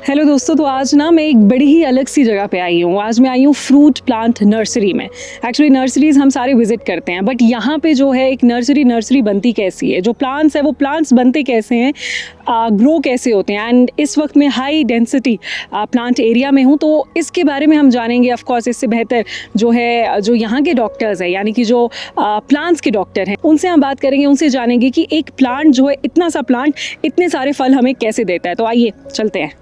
Hello दोस्तों, तो आज ना मैं एक बड़ी ही अलग सी जगह पे आई हूँ। आज मैं आई हूँ फ्रूट प्लांट नर्सरी में। एक्चुअली नर्सरीज हम सारे विजिट करते हैं, बट यहाँ पे जो है एक नर्सरी बनती कैसी है, जो प्लांट्स है वो प्लांट्स बनते कैसे हैं, ग्रो कैसे होते हैं। एंड इस वक्त मैं हाई डेंसिटी प्लांट एरिया में हूँ, तो इसके बारे में हम जानेंगे। ऑफ कोर्स इससे बेहतर जो है जो यहाँ के डॉक्टर्स हैं, यानी कि जो प्लांट्स के डॉक्टर हैं, उनसे हम बात करेंगे, उनसे जानेंगे कि एक प्लांट जो है, इतना सा प्लांट इतने सारे फल हमें कैसे देता है। तो आइए चलते हैं।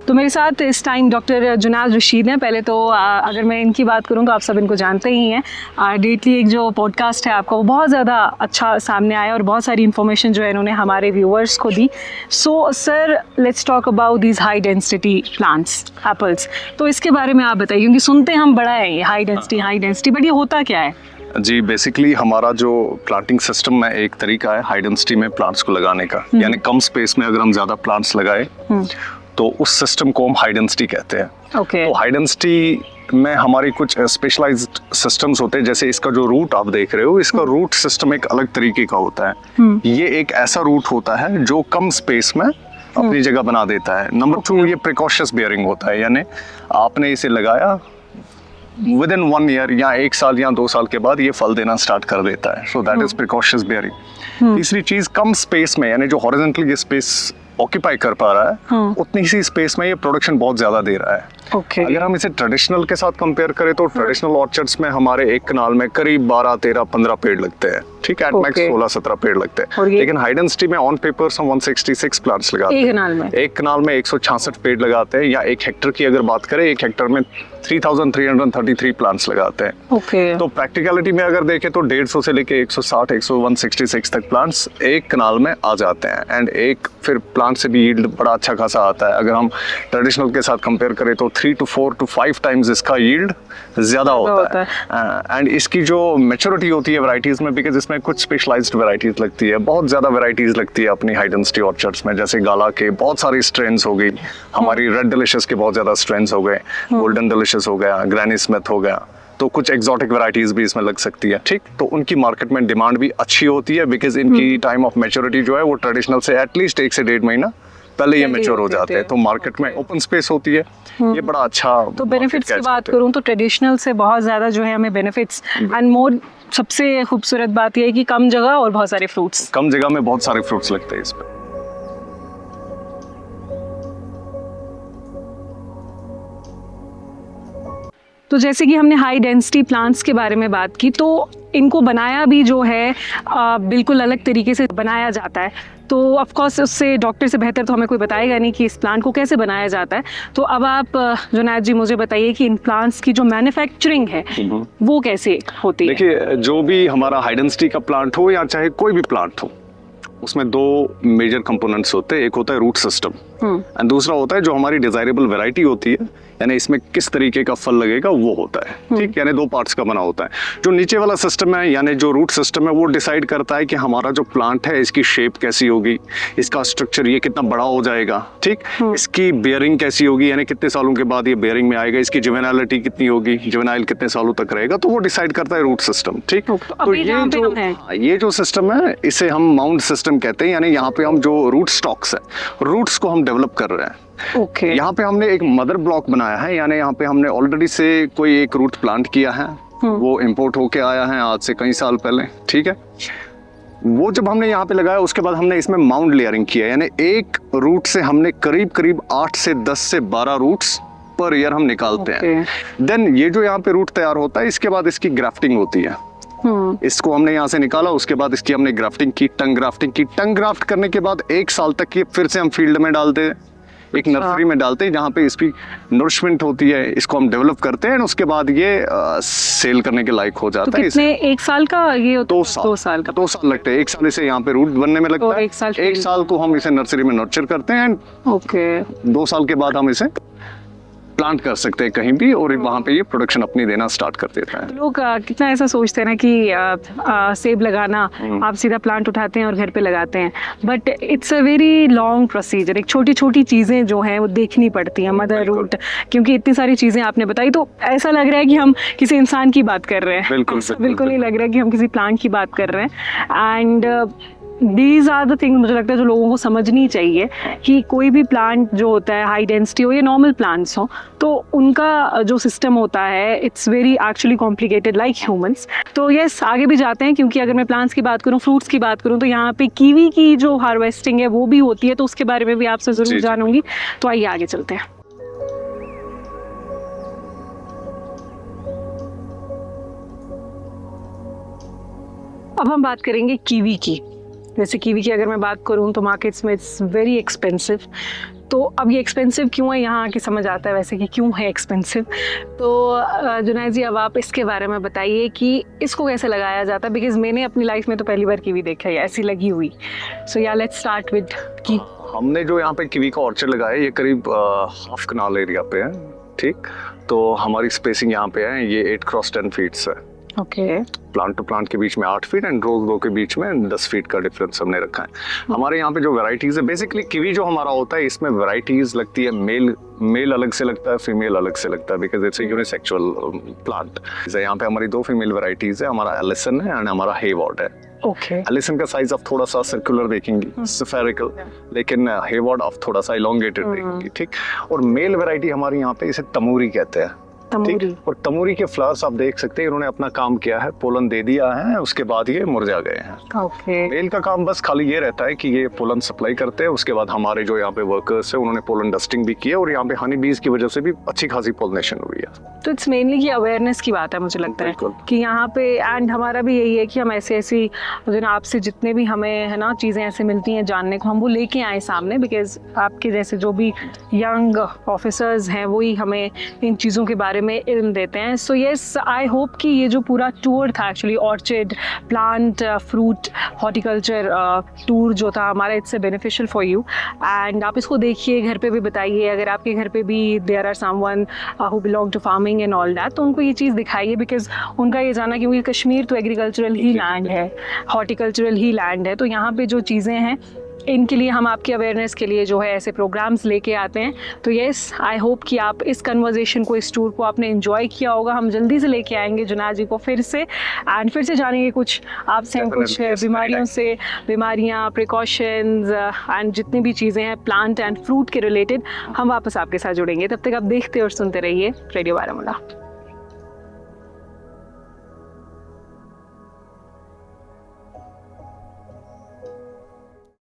तो मेरे साथ इस टाइम डॉक्टर जुनाद रशीद हैं। पहले तो अगर मैं इनकी बात करूं तो आप सब इनको जानते ही हैं। डेटली एक जो पॉडकास्ट है आपका, वो बहुत ज़्यादा अच्छा सामने आया और बहुत सारी इन्फॉर्मेशन जो है इन्होंने हमारे व्यूअर्स को दी। So sir, let's talk about these high density plants, apples. तो इसके बारे में आप बताइए, क्योंकि सुनते हम बड़ा है ये हाई डेंसिटी, बट ये होता क्या है? जी, बेसिकली हमारा जो प्लांटिंग सिस्टम में एक तरीका है हाई डेंसिटी में प्लांट्स को लगाने का, यानी कम स्पेस में अगर हम ज़्यादा प्लांट्स लगाए तो उस सिस्टम को हम हाई डेंसिटी कहते हैं। तो हाई डेंसिटी में हमारी कुछ स्पेशलाइज्ड सिस्टम्स होते हैं। जैसे इसका जो रूट आप देख रहे हो, इसका रूट सिस्टम एक अलग तरीके का होता है। ये एक ऐसा रूट होता है जो कम स्पेस में अपनी जगह बना देता है। नंबर 2, ये प्रिकॉशियस बियरिंग होता है, यानी आपने इसे लगाया विद इन 1 ईयर या 1 साल या 2 साल के बाद ये फल देना स्टार्ट कर देता है। So that is precocious bearing. तीसरी चीज, कम स्पेस में, यानी जो हॉरिजॉन्टली ये स्पेस ऑक्यूपाई कर पा रहा है, उतनी सी स्पेस में ये प्रोडक्शन बहुत ज्यादा दे रहा है। अगर हम इसे ट्रेडिशनल के साथ कंपेयर करें तो ट्रेडिशनल ऑर्चर्ड्स में हमारे एक कनाल में करीब 12, 13, 15 पेड़ लगते हैं। ठीक है, एट मैक्स 16, 17 पेड़ लगते हैं। लेकिन हाई डेंसिटी में ऑन पेपर हम 166 प्लांट्स लगाते हैं। एक कनाल में 166 पेड़ लगाते हैं, या 1 हेक्टर की अगर बात करें, 1 हेक्टर में 3333 प्लांट्स लगाते हैं। तो प्रैक्टिकलिटी में अगर देखें तो 150 से लेके 160, 166 तक प्लांट्स एक कनाल में आ जाते हैं। एंड एक फिर प्लांट से भी यील्ड बड़ा अच्छा खासा आता है। अगर हम ट्रेडिशनल के साथ कंपेयर करें तो 3 to 4 to 5 टाइम्स इसका यील्ड ज्यादा होता है। एंड इसकी जो मैच्योरिटी होती है वैरायटीज में, बिकॉज इसमें कुछ स्पेशलाइज्ड वैरायटीज लगती है, बहुत ज्यादा वैरायटीज लगती है अपनी हाई डेंसिटी ऑर्चर्ड्स में। जैसे गाला के बहुत सारी स्ट्रेन्स हो गई, हमारी रेड डिलिशियस के बहुत ज्यादा स्ट्रेन्स हो गए, गोल्डन डिलिशियस हो गया, ग्रैनी स्मिथ हो गया, तो कुछ एक्सोटिक वैरायटीज भी इसमें लग सकती है। ठीक, तो उनकी मार्केट में डिमांड भी अच्छी होती है, बिकॉज इनकी टाइम ऑफ मैच्योरिटी जो है वो ट्रेडिशनल से एटलीस्ट 1 से 1.5 महीना पहले ये मैच्योर हो जाते हैं। तो मार्केट में ओपन स्पेस होती है, ये बड़ा अच्छा। तो बेनिफिट्स की बात करूं तो ट्रेडिशनल से बहुत ज़्यादा जो है हमें बेनिफिट्स एंड मोर, सबसे खूबसूरत बात यह है कि कम जगह और बहुत सारे फ्रूट्स, कम जगह में बहुत सारे फ्रूट्स लगते हैं इस पर। तो जैसे कि हमने हाई डेंसिटी प्लांट्स के बारे में बात की, तो इनको बनाया भी जो है बिल्कुल अलग तरीके से बनाया जाता है। तो ऑफ कोर्स उससे डॉक्टर से बेहतर तो हमें कोई बताएगा नहीं कि इस प्लांट को कैसे बनाया जाता है। तो अब आप जुनैद जी मुझे बताइए कि इन प्लांट्स की जो मैन्युफैक्चरिंग है वो कैसे होती है? देखिए, जो भी हमारा हाई डेंसिटी का प्लांट हो या चाहे कोई भी प्लांट हो, उसमें 2 मेजर कंपोनेंट्स होते हैं। एक होता है रूट सिस्टम एंड दूसरा होता है जो हमारी डिजायरेबल वैरायटी होती है, यानी इसमें किस तरीके का फल लगेगा वो होता है। ठीक, यानी 2 पार्ट्स का बना होता है। जो नीचे वाला सिस्टम है, यानी जो रूट सिस्टम है, वो डिसाइड करता है कि हमारा जो प्लांट है इसकी शेप कैसी होगी, इसका स्ट्रक्चर ये कितना बड़ा हो जाएगा, ठीक, इसकी बेयरिंग कैसी होगी, यानी कितने सालों के बाद ये बेयरिंग में आएगा, इसकी जुवेनाइलिटी कितनी होगी, जुवेनाइल कितने सालों तक रहेगा, तो वो डिसाइड करता है रूट सिस्टम। ठीक, तो ये जो सिस्टम है इसे हम माउंट सिस्टम कहते हैं, यानी यहाँ पे हम जो रूट स्टॉक्स है, रूट्स को हम डेवलप कर रहे हैं। यहाँ पे हमने एक मदर ब्लॉक बनाया है, यानी यहाँ पे हमने ऑलरेडी से कोई एक रूट प्लांट किया है, वो इंपोर्ट होके आया है आज से कई साल पहले। ठीक है, वो जब हमने यहाँ पे लगाया उसके बाद हमने इसमें माउंट लेयरिंग किया, यानी एक रूट से हमने करीब 8 से 10 से 12 रूट्स पर ईयर हम निकालते हैं। देन ये जो यहाँ पे रूट तैयार होता है, इसके बाद इसकी ग्राफ्टिंग होती है। इसको हमने यहाँ से निकाला, उसके बाद इसकी हमने ग्राफ्टिंग की, टंग ग्राफ्टिंग की। टंग ग्राफ्ट करने के बाद 1 साल तक ये फिर से हम फील्ड में डालते हैं, एक नर्सरी में डालते हैं जहाँ पे इसकी नरिशमेंट होती है, इसको हम डेवलप करते हैं, उसके बाद ये सेल करने के लाइक हो जाता है। कितने, 1 साल का ये? 2 साल का 2 साल लगते हैं। 1 साल इसे यहाँ पे रूट बनने में लगता है, 1 साल को हम इसे नर्सरी में नर्चर करते हैं। 2 साल के बाद हम इसे प्लांट कर सकते हैं कहीं भी, और वहाँ पे ये प्रोडक्शन अपनी देना स्टार्ट कर देता है। तो लोग कितना ऐसा सोचते हैं ना कि सेब लगाना, आप सीधा प्लांट उठाते हैं और घर पे लगाते हैं, but it's a very long procedure. एक छोटी छोटी चीज़ें जो हैं वो देखनी पड़ती हैं, मदर रूट, क्योंकि इतनी सारी चीज़ें आपने बताई, तो ऐसा लग रहा है कि हम किसी इंसान की बात कर रहे हैं। बिल्कुल नहीं लग रहा है कि हम किसी प्लांट की बात कर रहे हैं। And these are the thing, मुझे लगता है जो लोगों को समझनी चाहिए कि कोई भी प्लांट जो होता है, हाई डेंसिटी हो या नॉर्मल प्लांट्स हो, तो उनका जो सिस्टम होता है it's very actually complicated like humans. तो यस, आगे भी जाते हैं, क्योंकि अगर मैं प्लांट्स की बात करूँ, फ्रूट्स की बात करूँ, तो यहाँ पे कीवी की जो हार्वेस्टिंग है वो भी होती है, तो उसके बारे में भी आपसे ज़रूर जानूंगी। तो आइए आगे चलते हैं। अब हम बात करेंगे कीवी की। जैसे कीवी की अगर मैं बात करूँ तो मार्केट्स में इट्स वेरी एक्सपेंसिव। तो अब ये एक्सपेंसिव क्यों है, यहाँ आके समझ आता है वैसे कि क्यों है एक्सपेंसिव। तो जुनैद जी, अब आप इसके बारे में बताइए कि इसको कैसे लगाया जाता है, बिकॉज मैंने अपनी लाइफ में तो पहली बार कीवी देखा है ऐसी लगी हुई। सो या लेट्स स्टार्ट विद की। हमने जो यहाँ पे कीवी का ऑर्चर्ड लगाया है, ये करीब हाफ कनाल एरिया पे है, ठीक। तो हमारी स्पेसिंग यहाँ पे है, ये 8 क्रॉस 10 फीट्स है। ओके। प्लांट टू प्लांट के बीच में 8 फीट एंड रोज रो के बीच में 10 फीट का डिफरेंस हमने रखा है। हमारे यहाँ पे जो वैरायटीज है, बेसिकली कीवी जो हमारा होता है, इसमें वैरायटीज लगती है, मेल अलग से लगता है, फीमेल अलग से लगता है, because it's a unisexual plant. यहाँ पे हमारी 2 फीमेल वैरायटीज है, हमारा एलिसन है एंड हमारा हेवॉर्ड है। ओके। एलिसन का साइज आप थोड़ा सा सर्कुलर देखेंगी, स्फेरिकल, लेकिन हेवॉर्ड आप थोड़ा सा इलोंगेटेड देखेंगी, ठीक। और मेल वैरायटी हमारी यहाँ पे इसे तमूरी कहते हैं, ठीक। और तमूरी के फ्लावर्स आप देख सकते हैं, इन्होंने अपना काम किया है, पोलन दे दिया है, उसके बाद ये मुरझा गए हैं। ओके। मेल का काम बस खाली ये रहता है कि ये पोलन सप्लाई करते हैं, उसके बाद हमारे जो यहाँ पे वर्कर्स है उन्होंने पोलन डस्टिंग भी की है, और यहाँ पे हनी बीज की वजह से भी अच्छी खासी पोलिनेशन हुई है। तो इट्स मेनली की अवेयरनेस की बात है, मुझे लगता है कि यहाँ पे, एंड हमारा भी यही है कि हम ऐसी जो ना आपसे जितने भी हमें है ना चीज़ें ऐसे मिलती हैं जानने को, हम वो लेके आए सामने, बिकॉज आपके जैसे जो भी यंग ऑफिसर्स हैं वही हमें इन चीज़ों के बारे में इल्म देते हैं। सो येस, आई होप कि ये जो पूरा टूर था, actually orchid, plant, fruit, horticulture tour जो था हमारा, it's beneficial for you. And आप इसको देखिए, घर पे भी बताइए, अगर आपके घर पे भी there are someone who belong to farming and all that, तो उनको ये चीज़ दिखाइए, बिकॉज उनका ये जाना, क्योंकि कश्मीर तो एग्रीकल्चरल ही लैंड है, हॉर्टिकल्चरल ही लैंड है, तो यहाँ पे जो चीज़ें हैं इनके लिए हम आपकी अवेयरनेस के लिए जो है ऐसे प्रोग्राम्स लेके आते हैं। तो येस, आई होप कि आप इस कन्वर्जेशन को, इस टूर को आपने एंजॉय किया होगा। हम जल्दी से लेके आएंगे जुनैद जी को फिर से, एंड फिर से जानेंगे कुछ आपसे, कुछ बीमारियाँ, प्रिकॉशंस एंड जितनी भी चीज़ें हैं प्लांट एंड फ्रूट के रिलेटेड, हम वापस आपके साथ जुड़ेंगे। तब तक आप देखते और सुनते रहिए रेडियो बारामूला।